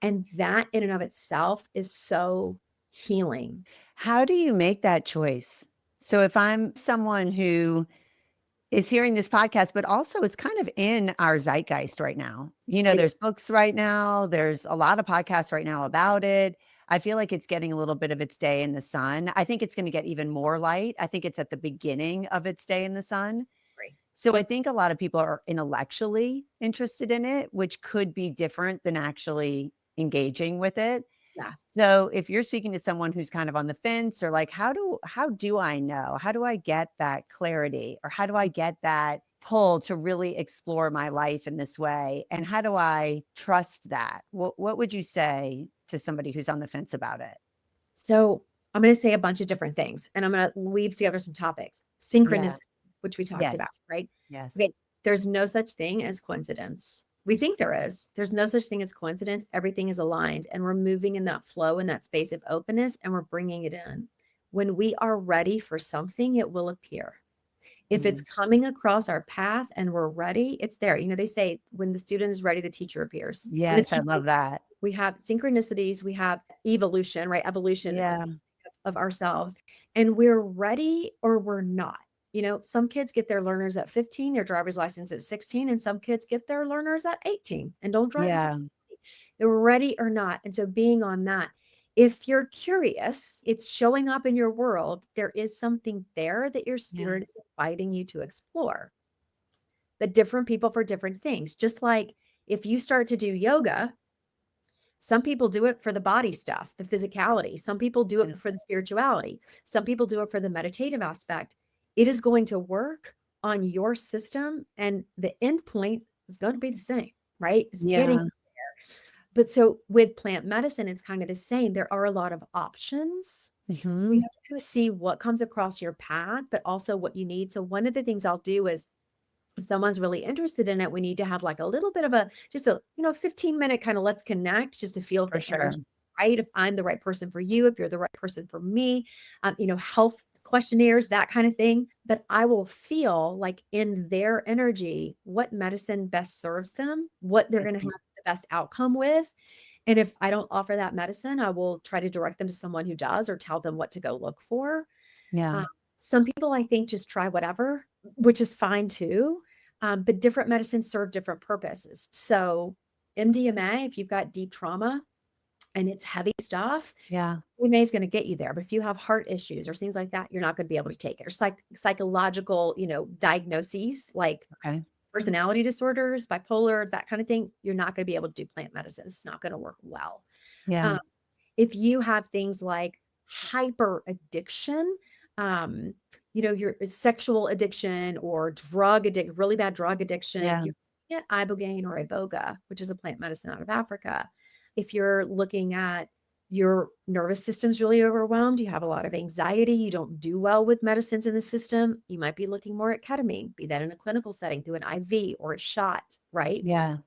And that in and of itself is so healing. How do you make that choice? So if I'm someone who is hearing this podcast, but also it's kind of in our zeitgeist right now. It is There's books right now, there's a lot of podcasts right now about it. I feel like it's getting a little bit of its day in the sun. I think it's going to get even more light. I think it's at the beginning of its day in the sun. great. So I think a lot of people are intellectually interested in it, which could be different than actually engaging with it. Yeah. So if you're speaking to someone who's kind of on the fence or like, how do I know? How do I get that clarity? Or how do I get that pull to really explore my life in this way? And how do I trust that? What would you say to somebody who's on the fence about it? So I'm going to say a bunch of different things and I'm going to weave together some topics. Yeah. Synchronicity, which we talked Yes. about, right? Yes. Okay. There's no such thing as coincidence. We think there is. There's no such thing as coincidence. Everything is aligned and we're moving in that flow, in that space of openness, and we're bringing it in. When we are ready for something, it will appear. If it's Mm. coming across our path and we're ready, it's there. They say when the student is ready, the teacher appears. When the Yes. I teacher, love that. we have synchronicities, we have evolution, right? Evolution Yeah. of ourselves, and we're ready or we're not. Some kids get their learners at 15, their driver's license at 16, and some kids get their learners at 18 and don't drive until Yeah. they're ready or not. And so being on that, if you're curious, it's showing up in your world, there is something there that your Yeah. spirit is inviting you to explore. But different people for different things. Just like if you start to do yoga, some people do it for the body stuff, the physicality. Some people do Yeah. it for the spirituality. Some people do it for the meditative aspect. It is going to work on your system, and the end point is going to be the same, right? It's getting Yeah. there. But so with plant medicine, it's kind of the same. There are a lot of options. So you Hmm. have to kind of see what comes across your path, but also what you need. So one of the things I'll do is if someone's really interested in it, we need to have like a little bit of a just a 15-minute kind of let's connect just to feel if For the energy sure. right, if I'm the right person for you, if you're the right person for me, health questionnaires, that kind of thing. But I will feel like in their energy, what medicine best serves them, what they're going to have Mhm. the best outcome with. And if I don't offer that medicine, I will try to direct them to someone who does or tell them what to go look for. Yeah. Um, some people, I think, just try whatever, which is fine too. But different medicines serve different purposes. So, MDMA, if you've got deep trauma and it's heavy stuff, Yeah. MDMA is going to get you there. But if you have heart issues or things like that, you're not going to be able to take it. Or psychological, diagnoses like Okay. personality disorders, bipolar, that kind of thing, you're not going to be able to do plant medicine. It's not going to work well. Yeah. Um, if you have things like hyper addiction, your sexual addiction or drug addiction, really bad drug addiction, Yeah. you get ibogaine or iboga, which is a plant medicine out of Africa. If you're looking at your nervous system's really overwhelmed, you have a lot of anxiety, you don't do well with medicines in the system, you might be looking more at ketamine, be that in a clinical setting through an IV or a shot, right? Yeah.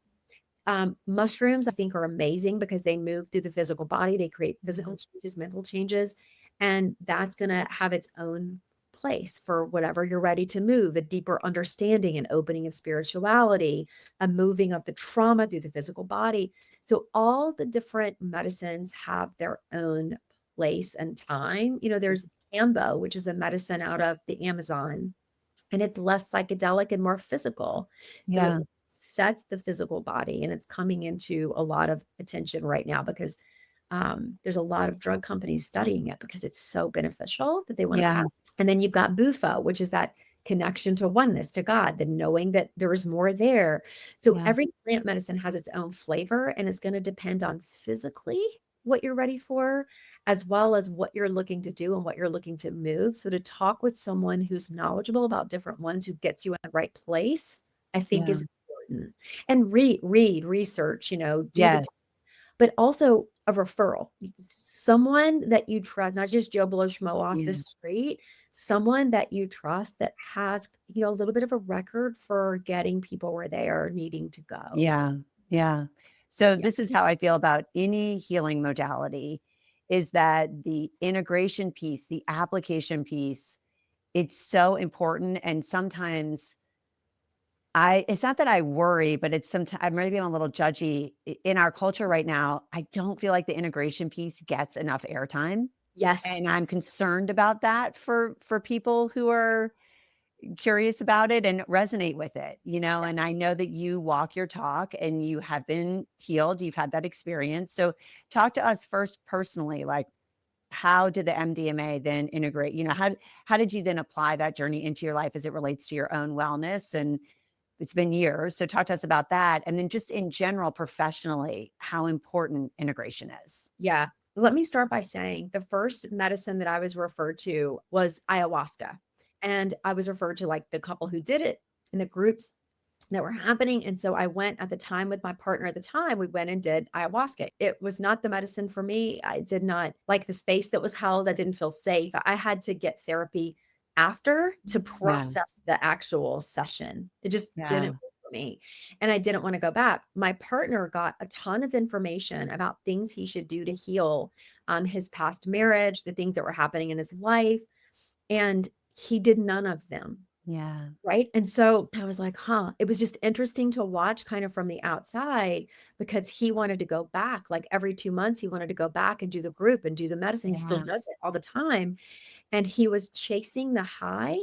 Mushrooms, I think, are amazing because they move through the physical body. They create Yeah. physical changes, mental changes, and that's going to have its own place for whatever you're ready to move, a deeper understanding and opening of spirituality, a moving of the trauma through the physical body. So all the different medicines have their own place and time. There's Ambo, which is a medicine out of the Amazon, and it's less psychedelic and more physical. So it Yeah. sets the physical body, and it's coming into a lot of attention right now because there's a lot of drug companies studying it because it's so beneficial that they want to Yeah. pass. And then you've got Bufo, which is that connection to oneness, to God, the knowing that there is more there. So Yeah. every plant medicine has its own flavor, and it's going to depend on physically what you're ready for, as well as what you're looking to do and what you're looking to move. So to talk with someone who's knowledgeable about different ones who gets you in the right place, I think Yeah. is important. And read, research, do the Yes. but also a referral. Someone that you trust, not just Joe Blow Schmo off the Yeah. street, someone that you trust that has, a little bit of a record for getting people where they are needing to go. Yeah. Yeah. So Yeah. this is how I feel about any healing modality is that the integration piece, the application piece, it's so important. And sometimes it's not that I worry, but it's sometimes maybe I'm a little judgy in our culture right now. I don't feel like the integration piece gets enough airtime. Yes. And I'm concerned about that for people who are curious about it and resonate with it, and I know that you walk your talk and you have been healed, you've had that experience. So talk to us first personally, like how did the MDMA then integrate? How did you then apply that journey into your life as it relates to your own wellness? And it's been years. So talk to us about that. And then just in general, professionally, how important integration is. Yeah. Let me start by saying the first medicine that I was referred to was ayahuasca. And I was referred to like the couple who did it in the groups that were happening. And so I went at the time with my partner at the time, we went and did ayahuasca. It was not the medicine for me. I did not like the space that was held. I didn't feel safe. I had to get therapy after to Yeah. process the actual session. It just didn't Yeah. work for me. And I didn't want to go back. My partner got a ton of information about things he should do to heal his past marriage, the things that were happening in his life. And he did none of them. Yeah. Right? And so I was like, huh, it was just interesting to watch kind of from the outside because he wanted to go back. Like every 2 months, he wanted to go back and do the group and do the medicine. He still Yeah. does it all the time. And he was chasing the high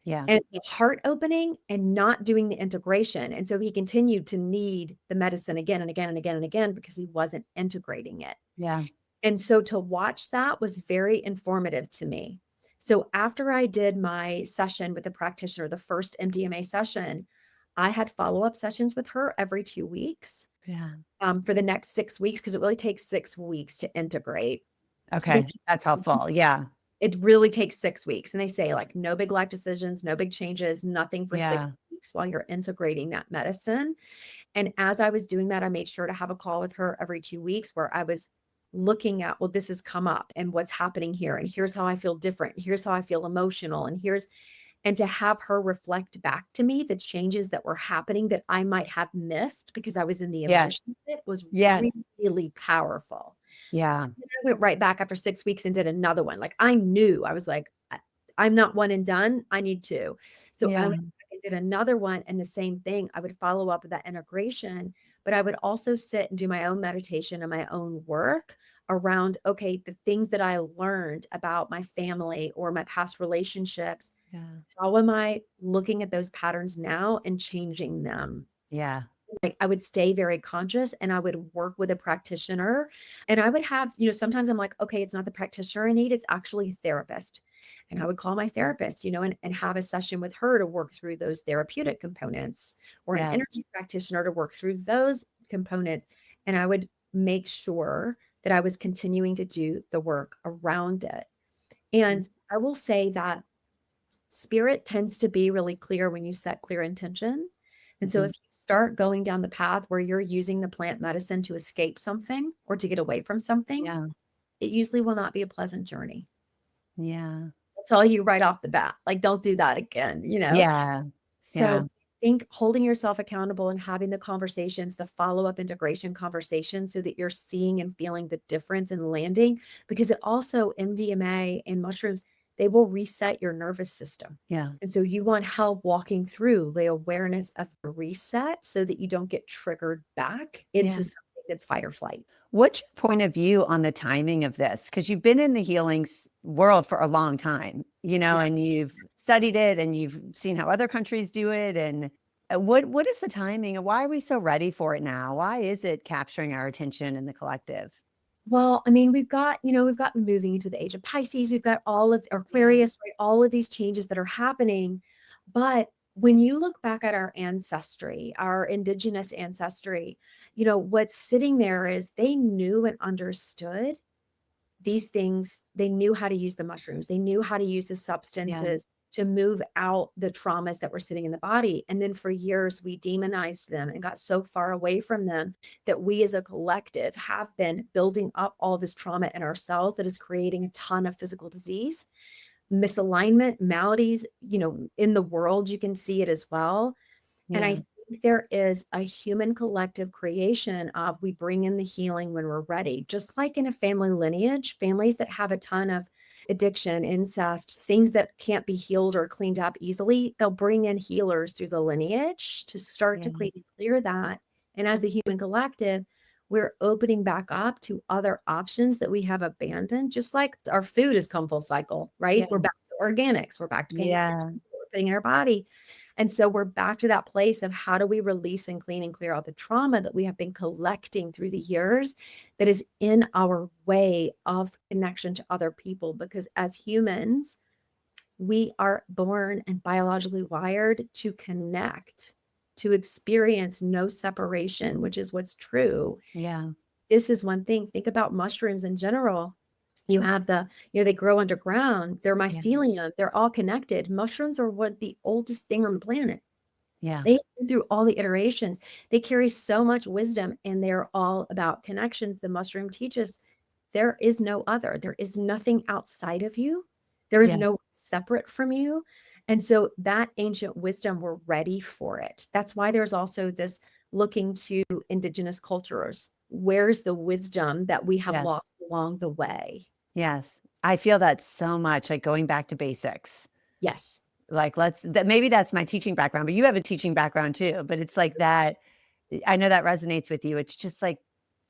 Yeah. and the heart opening and not doing the integration. And so he continued to need the medicine again and again and again and again because he wasn't integrating it. Yeah. And so to watch that was very informative to me. So after I did my session with the practitioner, the first MDMA session, I had follow-up sessions with her every 2 weeks Yeah. for the next 6 weeks because it really takes 6 weeks to integrate. They Okay. That's helpful. Yeah. It really takes 6 weeks. And they say like no big life decisions, no big changes, nothing for six Yeah. weeks while you're integrating that medicine. And as I was doing that, I made sure to have a call with her every 2 weeks where I was looking at, well, this has come up and what's happening here. And here's how I feel different. Here's how I feel emotional. And to have her reflect back to me the changes that were happening that I might have missed because I was in the Yes. emotion of it was Yes. really powerful. Yeah. And I went right back after 6 weeks and did another one. Like I knew I was like, I'm not one and done. I need to. So I Yeah. went back and did another one. And the same thing, I would follow up with that integration, but I would also sit and do my own meditation and my own work around, okay, the things that I learned about my family or my past relationships. Yeah. How am I looking at those patterns now and changing them? Yeah. Like I would stay very conscious and I would work with a practitioner and I would have, sometimes I'm like, okay, it's not the practitioner I need, it's actually a therapist. And I would call my therapist, and have a session with her to work through those therapeutic components or an Yeah. energy practitioner to work through those components. And I would make sure that I was continuing to do the work around it. And I will say that spirit tends to be really clear when you set clear intention. And so Mhm. if you start going down the path where you're using the plant medicine to escape something or to get away from something, Yeah. it usually will not be a pleasant journey. Yeah. I'll tell you right off the bat, like, don't do that again. Yeah. So Yeah. I think holding yourself accountable and having the conversations, the follow-up integration conversations so that you're seeing and feeling the difference in landing, because it also MDMA and mushrooms, they will reset your nervous system. Yeah. And so you want help walking through the awareness of the reset so that you don't get triggered back Yeah. into something that's fight or flight. What's your point of view on the timing of this? Because you've been in the healing world for a long time, Yeah. and you've studied it and you've seen how other countries do it. And what is the timing and why are we so ready for it now? Why is it capturing our attention in the collective? Well, I mean, we've got moving into the age of Pisces, we've got all of Yeah. Aquarius, right? All of these changes that are happening. But when you look back at our ancestry, our indigenous ancestry, what's sitting there is they knew and understood these things. They knew how to use the mushrooms. They knew how to use the Yeah. substances to move out the traumas that were sitting in the body. And then for years, we demonized them and got so far away from them that we as a collective have been building up all this trauma in ourselves that is creating a ton of physical disease, misalignment, maladies, in the world. You can see it as well. And I Yeah. think there is a human collective creation of we bring in the healing when we're ready. Just like in a family lineage, families that have a ton of addiction, incest, things that can't be healed or cleaned up easily, they'll bring in healers through the lineage to start to Yeah. clean and clear that. And as the human collective, we're opening back up to other options that we have abandoned, just like our food has come full cycle, right? Yeah. We're back to organics, we're back to paying attention Yeah. to what we're putting in our body. And so we're back to that place of how do we release and clean and clear out the trauma that we have been collecting through the years that is in our way of connection to other people. Because as humans, we are born and biologically wired to connect, to experience no separation, which is what's true. Yeah. This is one thing. Think about mushrooms in general. You have they grow underground, they're Yeah. mycelium, they're all connected. Mushrooms are what the oldest thing on the planet. Yeah. They've been through all the iterations. They carry so much wisdom and they're all about connections. The mushroom teaches there is no other. There is nothing outside of you. There is Yeah. no separate from you. And so that ancient wisdom, we're ready for it. That's why there's also this looking to indigenous cultures. Where's the wisdom that we have Yes. lost along the way? Yes. I feel that so much, like going back to basics. Yes. Like, maybe that's my teaching background, but you have a teaching background too. But it's like that. I know that resonates with you. It's just like,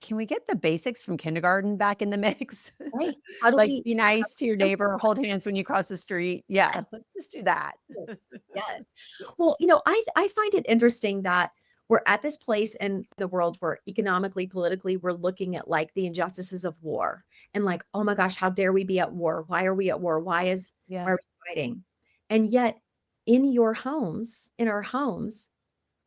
can we get the basics from kindergarten back in the mix? Right. How do Like, we be how nice to your neighbor, hold hands when you cross the street. Yeah, let's just do that. Yes, yes. Well, I find it interesting that we're at this place in the world where economically, politically, we're looking at like the injustices of war and like, oh my gosh, how dare we be at war? Why are we at war? Why Yeah. are we fighting? And yet in your homes, in our homes,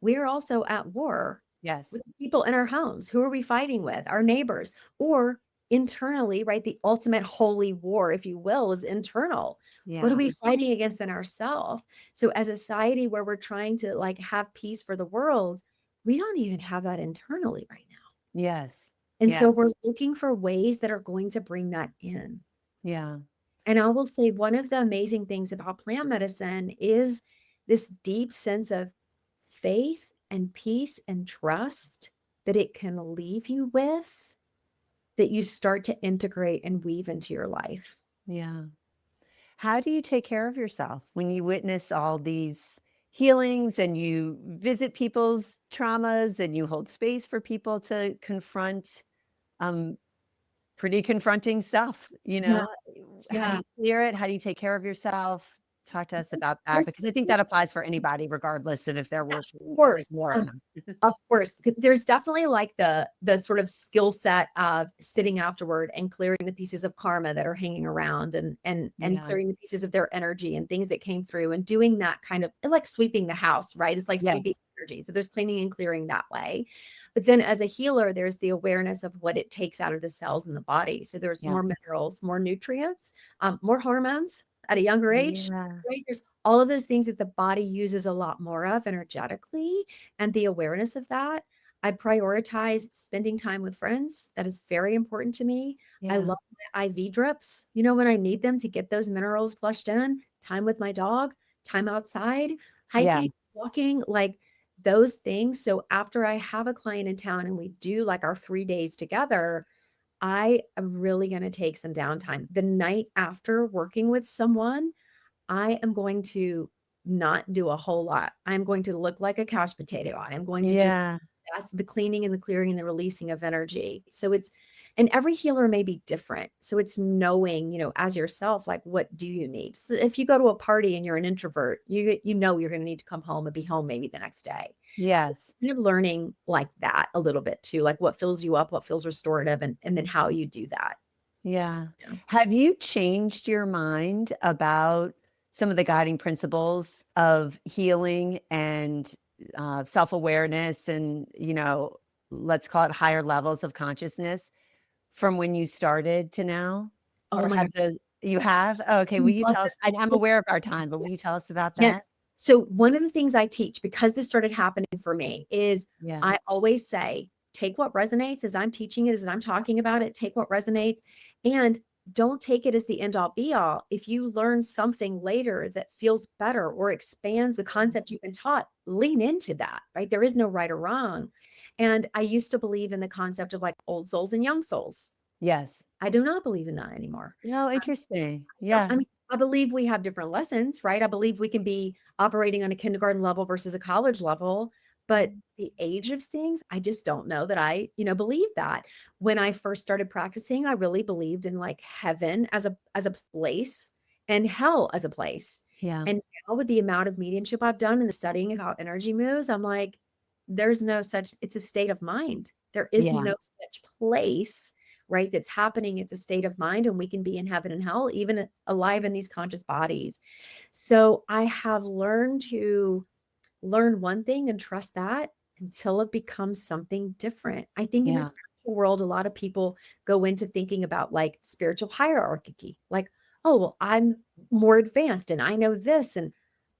we're also at war Yes. with the people in our homes. Who are we fighting with? Our neighbors. Or internally, right? The ultimate holy war, if you will, is internal. What are Yeah. we fighting against in ourselves? So as a society where we're trying to like have peace for the world, we don't even have that internally right now. Yes. And Yeah. so we're looking for ways that are going to bring that in. Yeah. And I will say one of the amazing things about plant medicine is this deep sense of faith and peace and trust that it can leave you with, that you start to integrate and weave into your life. Yeah. How do you take care of yourself when you witness all these healings and you visit people's traumas and you hold space for people to confront um, pretty confronting stuff, you Yeah, know? How do yeah. you clear it? How do you take care of yourself? Talk to us about that There's because I think that applies for anybody regardless of if they're working as a course, healer or not. of course. There's definitely like the sort of skill set of sitting afterward and clearing the pieces of karma that are hanging around and Yeah. clearing the pieces of their energy and things that came through and doing that kind of like sweeping the house, right? It's like sweeping Yes. energy. So there's cleaning and clearing that way. But then as a healer, there's the awareness of what it takes out of the cells in the body. So there's Yeah. more minerals, more nutrients, more hormones at a younger age, Yeah. right? There's all of those things that the body uses a lot more of energetically, and the awareness of that. I prioritize spending time with friends. That is very important to me. I Yeah. love my IV drips. When I need them to get those minerals flushed in, time with my dog, time outside, Yeah. hiking, walking, like those things. So after I have a client in town and we do like our 3 days together, I am really going to take some downtime. The night after working with someone, I am going to not do a whole lot. I'm going to look like a couch potato. I am going to just Yeah. that's the cleaning and the clearing and the releasing of energy. So it's and every healer may be different. So it's knowing, as yourself, like what do you need? So if you go to a party and you're an introvert, you know you're going to need to come home and be home maybe the next day. So Yes. kind of learning like that a little bit too, like what fills you up, what feels restorative, and then how you do that. Yeah. Yeah. Have you changed your mind about some of the guiding principles of healing and self-awareness and, let's call it higher levels of consciousness from when you started to now? Oh Or my have God. you have? Oh, okay. Will you Love tell us? this I'm question. aware of our time, but will you tell us about Yes. that? So one of the things I teach, because this started happening for me, is Yeah. I always say, take what resonates as I'm teaching it, as I'm talking about it, take what resonates, and don't take it as the end all be all. If you learn something later that feels better or expands the concept you've been taught, lean into that, right? There is no right or wrong. And I used to believe in the concept of like old souls and young souls. Yes. I do not believe in that anymore. No, interesting. No, Yeah. I mean, I believe we have different lessons, right? I believe we can be operating on a kindergarten level versus a college level, but the age of things, I just don't know that I believe that. When I first started practicing, I really believed in like heaven as a place and hell as a place. Yeah. And now with the amount of mediumship I've done and the studying of how energy moves, I'm like, there's no such, it's a state of mind. There is Yeah. no such place, right? That's happening. It's a state of mind, and we can be in heaven and hell, even alive in these conscious bodies. So I have learned to learn one thing and trust that until it becomes something different. I think in the Yeah. spiritual world, a lot of people go into thinking about like spiritual hierarchy, like, oh, well, I'm more advanced and I know this. And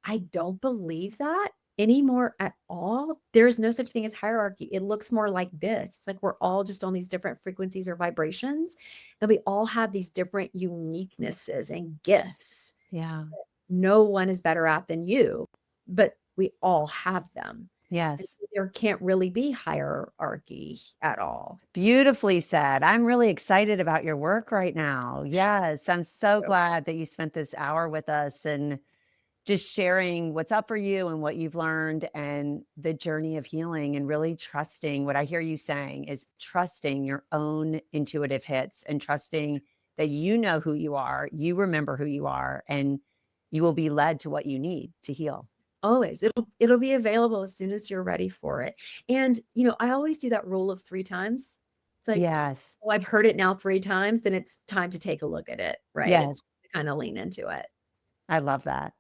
I don't believe that anymore at all. There is no such thing as hierarchy. It looks more like this. It's like we're all just on these different frequencies or vibrations, and we all have these different uniquenesses and gifts. Yeah. No one is better at than you, but we all have them. And Yes. so there can't really be hierarchy at all. Beautifully said. I'm really excited about your work right now. Yes, I'm so So, glad that you spent this hour with us and just sharing what's up for you and what you've learned and the journey of healing and really trusting what I hear you saying is trusting your own intuitive hits and trusting that you know who you are, you remember who you are, and you will be led to what you need to heal. always it'll be available as soon as you're ready for it. And I always do that rule of 3 times. It's like, Yes. oh, I've heard it now 3 times, then it's time to take a look at it, right? It's Yes. to kind of lean into it. I love that.